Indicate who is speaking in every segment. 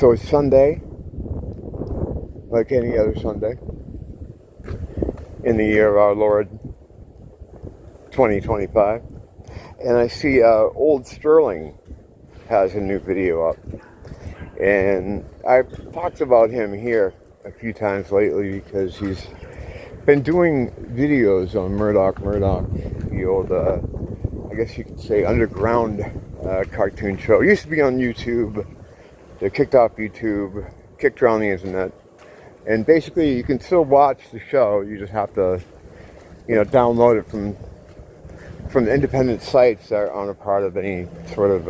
Speaker 1: So it's Sunday, like any other Sunday, in the year of our Lord 2025. And I see old Stirling has a new video up. And I've talked about him here a few times lately because he's been doing videos on Murdoch, the old, I guess you could say, underground cartoon show. It used to be on YouTube. They kicked off YouTube, kicked around the internet. And basically you can still watch the show. You just have to, download it from the independent sites that aren't a part of any sort of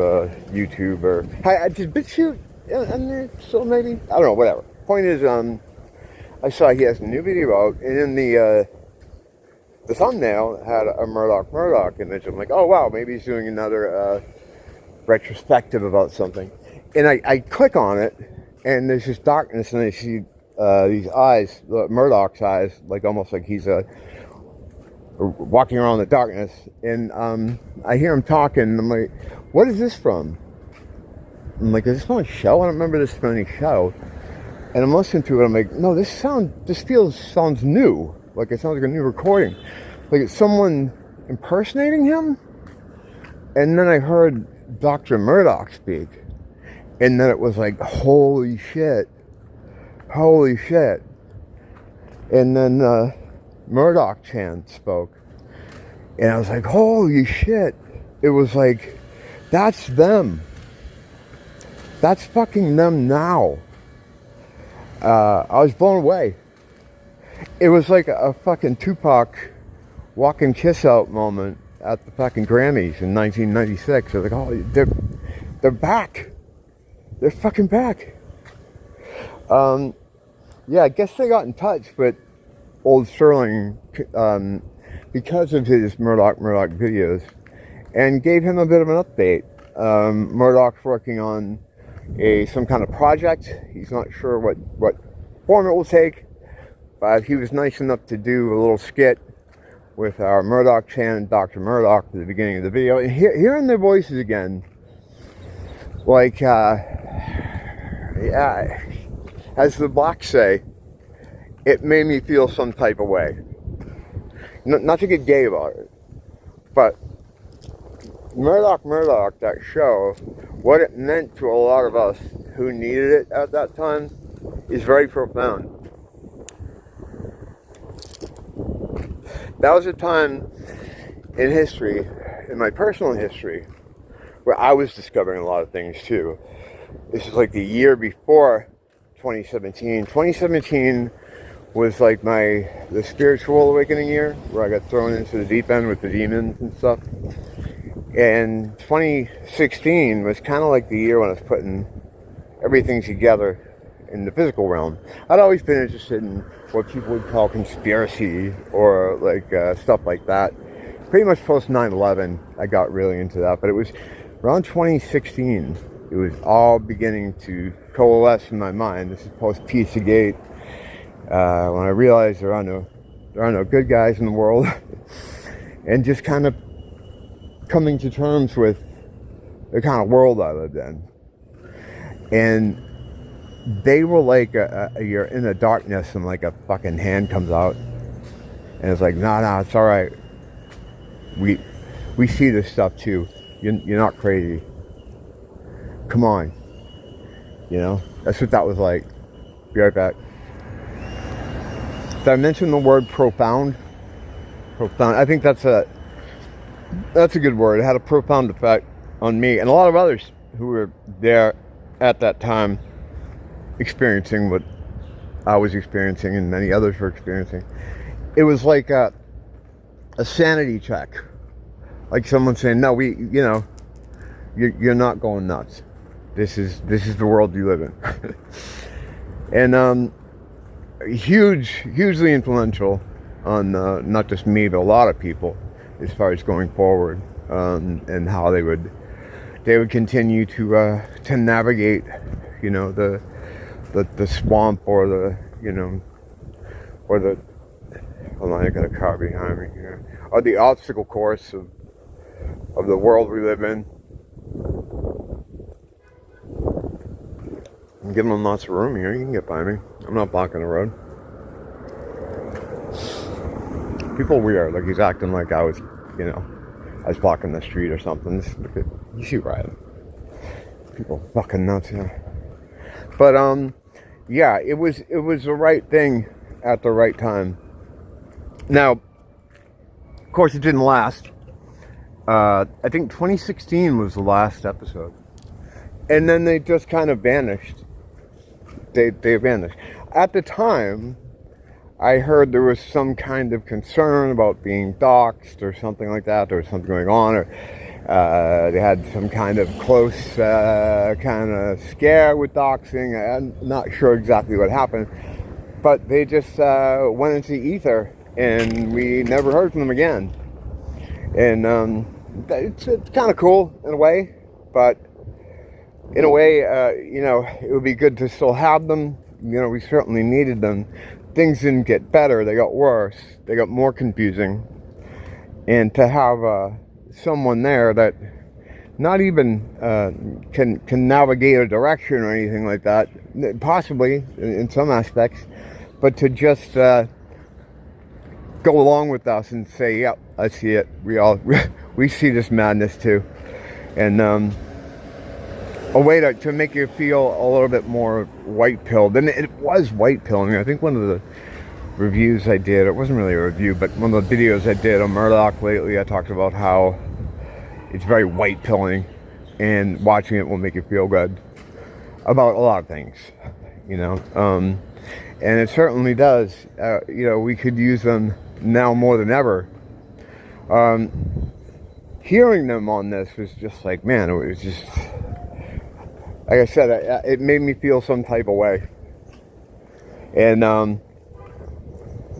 Speaker 1: YouTube or... Hi, did BitChute in there still maybe? I don't know, whatever. Point is, I saw he has a new video out, and in the thumbnail had a Murdoch image. I'm like, oh wow, maybe he's doing another retrospective about something. And I click on it, and there's this darkness, and I see these eyes, Murdoch's eyes, like almost like he's walking around in the darkness. And I hear him talking, and I'm like, what is this from? I'm like, is this from a show? I don't remember this from any show. And I'm listening to it, I'm like, no, this sounds new. Like it sounds like a new recording. Like it's someone impersonating him. And then I heard Dr. Murdoch speak. And then it was like, holy shit. And then Murdoch Chan spoke. And I was like, holy shit. It was like, that's them. That's fucking them now. I was blown away. It was like a fucking Tupac walk and kiss out moment at the fucking Grammys in 1996. I was like, oh, they're back. They're fucking back. Yeah, I guess they got in touch with old Stirling because of his Murdoch videos and gave him a bit of an update. Murdoch's working on some kind of project. He's not sure what form it will take, but he was nice enough to do a little skit with our Murdoch Chan and Dr. Murdoch at the beginning of the video. And hearing their voices again, like, yeah, as the blacks say, it made me feel some type of way. Not to get gay about it, but Murdoch, that show, what it meant to a lot of us who needed it at that time is very profound. That was a time in history, in my personal history, where I was discovering a lot of things too. This is like the year before 2017. 2017 was like the spiritual awakening year, where I got thrown into the deep end with the demons and stuff. And 2016 was kind of like the year when I was putting everything together in the physical realm. I'd always been interested in what people would call conspiracy or like stuff like that. Pretty much post 9/11, I got really into that. But it was around 2016, it was all beginning to coalesce in my mind. This is post Pizzagate, when I realized there are no good guys in the world, and just kind of coming to terms with the kind of world I lived in. And they were like, you're in the darkness and like a fucking hand comes out and it's like, nah, it's all right. We see this stuff too. You're not crazy. Come on. That's what that was like. Be right back. Did I mention the word profound? Profound. I think that's a good word. It had a profound effect on me and a lot of others who were there at that time experiencing what I was experiencing and many others were experiencing. It was like a sanity check. Like someone saying, no, you're not going nuts. This is the world you live in. And hugely influential on not just me, but a lot of people as far as going forward, and how they would continue to navigate, the swamp or the hold on, I got a car behind me here, or the obstacle course of the world we live in. I'm giving him lots of room here. You can get by me. I'm not blocking the road. People weird. Like he's acting like I was, I was blocking the street or something. You see where I am. People fucking nuts here. But yeah, it was the right thing at the right time. Now, of course, it didn't last. I think 2016 was the last episode, and then they just kind of vanished. They vanished. At the time, I heard there was some kind of concern about being doxxed or something like that. There was something going on, or they had some kind of close kind of scare with doxing. I'm not sure exactly what happened, but they just went into ether, and we never heard from them again. And it's kind of cool in a way, but in a way, it would be good to still have them. We certainly needed them. Things didn't get better, they got worse. They got more confusing. And to have someone there that not even can navigate a direction or anything like that, possibly in some aspects, but to just go along with us and say, yep, I see it. We see this madness too. And a way to make you feel a little bit more white-pilled. And it was white-pilling. I think one of the reviews I did, it wasn't really a review, but one of the videos I did on Murdoch lately, I talked about how it's very white-pilling, and watching it will make you feel good about a lot of things, and it certainly does. We could use them now more than ever. Hearing them on this was just like, man, it was just, like I said, it made me feel some type of way. And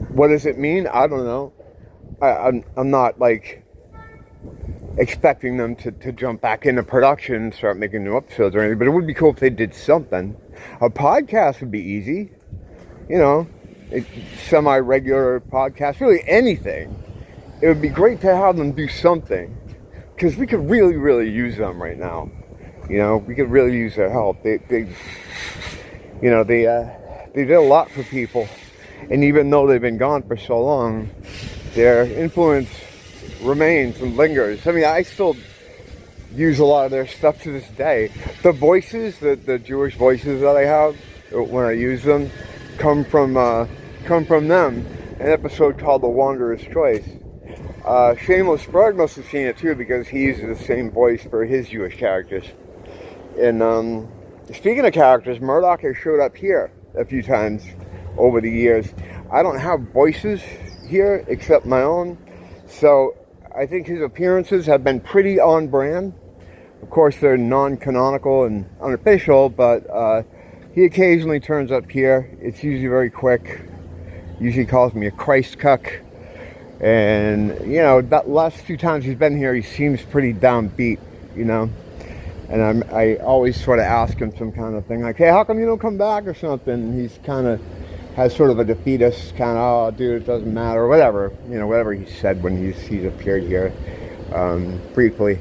Speaker 1: what does it mean? I don't know. I'm not like expecting them to jump back into production and start making new episodes or anything, but it would be cool if they did something. A podcast would be easy, semi-regular podcast, really anything. It would be great to have them do something, because we could really, really use them right now. We could really use their help. They did a lot for people, and even though they've been gone for so long, their influence remains and lingers. I mean, I still use a lot of their stuff to this day. The voices, the Jewish voices that I have when I use them, come from them. An episode called "The Wanderer's Choice." Shameless Berg must have seen it too, because he uses the same voice for his Jewish characters. And speaking of characters, Murdoch has showed up here a few times over the years. I don't have voices here except my own, so I think his appearances have been pretty on brand. Of course, they're non-canonical and unofficial, but he occasionally turns up here. It's usually very quick. Usually calls me a Christ cuck. And, that last few times he's been here, he seems pretty downbeat, And I always sort of ask him some kind of thing, like, hey, how come you don't come back or something? And he's kind of has sort of a defeatist kind of, oh, dude, it doesn't matter, or whatever. Whatever he said when he's appeared here briefly.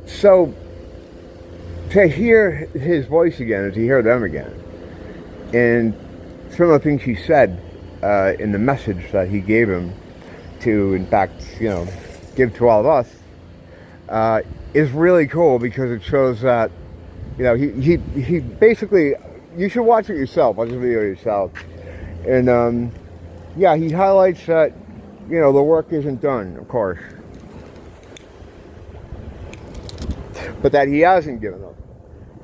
Speaker 1: So to hear his voice again, and to hear them again, and some of the things he said in the message that he gave him to, in fact, give to all of us, is really cool, because it shows that, he basically, you should watch it yourself, watch the video yourself. And, yeah, he highlights that, the work isn't done, of course, but that he hasn't given up,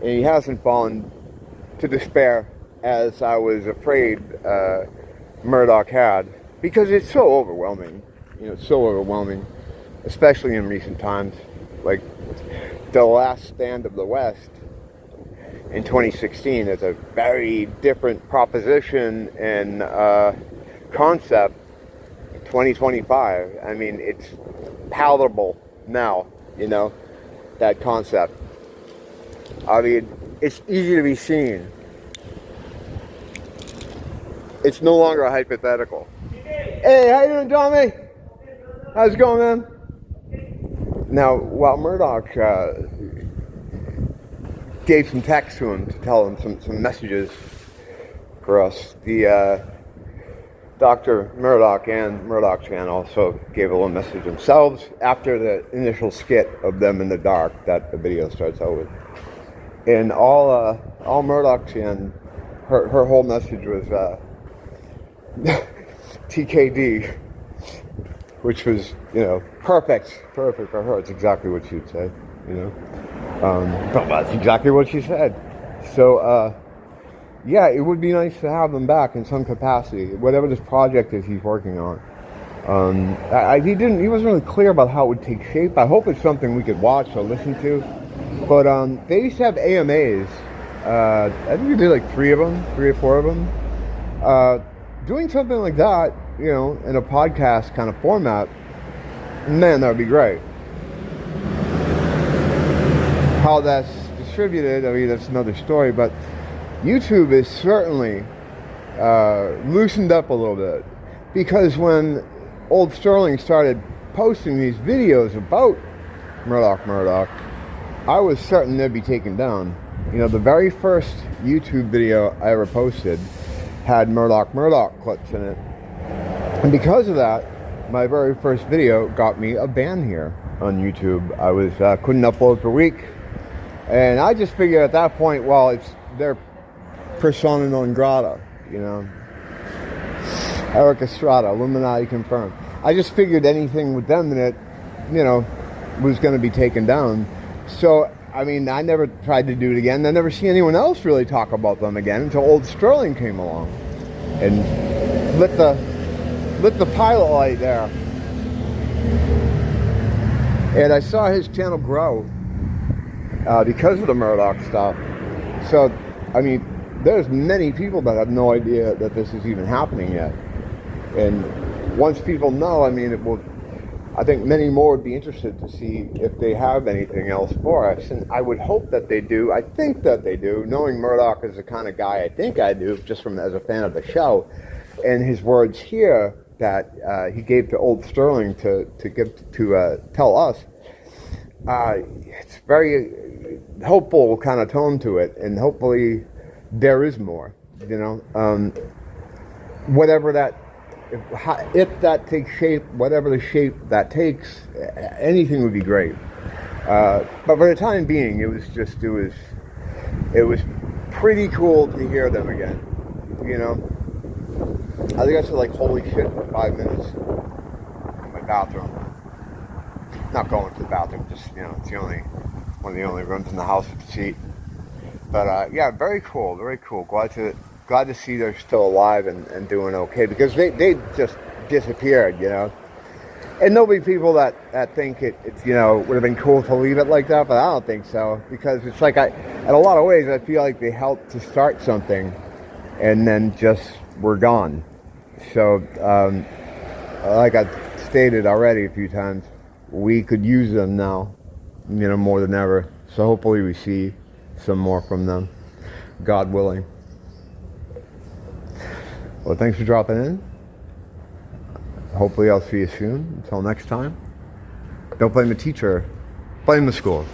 Speaker 1: and he hasn't fallen to despair, as I was afraid Murdoch had, because it's so overwhelming. It's so overwhelming, especially in recent times. Like The Last Stand of the West in 2016 is a very different proposition and concept. 2025, I mean, it's palatable now, that concept. I mean, it's easy to be seen. It's no longer a hypothetical. Hey, how you doing, Tommy? How's it going, man? Now, while Murdoch gave some text to him to tell him some messages for us. The Dr. Murdoch and Murdoch Chan also gave a little message themselves after the initial skit of them in the dark that the video starts out with. And all Murdoch Chan, her whole message was TKD, which was, perfect for her. It's exactly what she'd say, but that's exactly what she said. So, yeah, it would be nice to have them back in some capacity, whatever this project is he's working on. He wasn't really clear about how it would take shape. I hope it's something we could watch or listen to. But they used to have AMAs. I think we did like 3 or 4 of them. Doing something like that, in a podcast kind of format, man, that would be great. How that's distributed, I mean, that's another story, but YouTube is certainly loosened up a little bit, because when old Stirling started posting these videos about Murdoch, I was certain they'd be taken down. The very first YouTube video I ever posted had Murdoch clips in it, and because of that, my very first video got me a ban here on YouTube. I was couldn't upload for a week, and I just figured at that point, well, it's their persona non grata, Eric Estrada, Illuminati confirmed. I just figured anything with them in it, was going to be taken down. So, I mean, I never tried to do it again. I never see anyone else really talk about them again until old Stirling came along and lit the pilot light there. And I saw his channel grow because of the Murdoch stuff. So, I mean, there's many people that have no idea that this is even happening yet. And once people know, I mean, I think many more would be interested to see if they have anything else for us. And I would hope that they do. I think that they do. Knowing Murdoch is the kind of guy I think I do, just as a fan of the show. And his words here that he gave to old Stirling to tell us, it's very hopeful kind of tone to it. And hopefully there is more, whatever that, if that takes shape, whatever the shape that takes, anything would be great. But for the time being, it was pretty cool to hear them again. I think I said like holy shit for 5 minutes in my bathroom. Not going to the bathroom, just it's one of the only rooms in the house with the seat. But yeah, very cool, very cool. Glad to see they're still alive and doing okay, because they just disappeared, And there'll be people that think it's would have been cool to leave it like that, but I don't think so, because it's like in a lot of ways I feel like they helped to start something and then just were gone. So like I've stated already a few times, we could use them now, more than ever. So hopefully we see some more from them, God willing. Well, thanks for dropping in. Hopefully I'll see you soon. Until next time, don't blame the teacher, blame the school.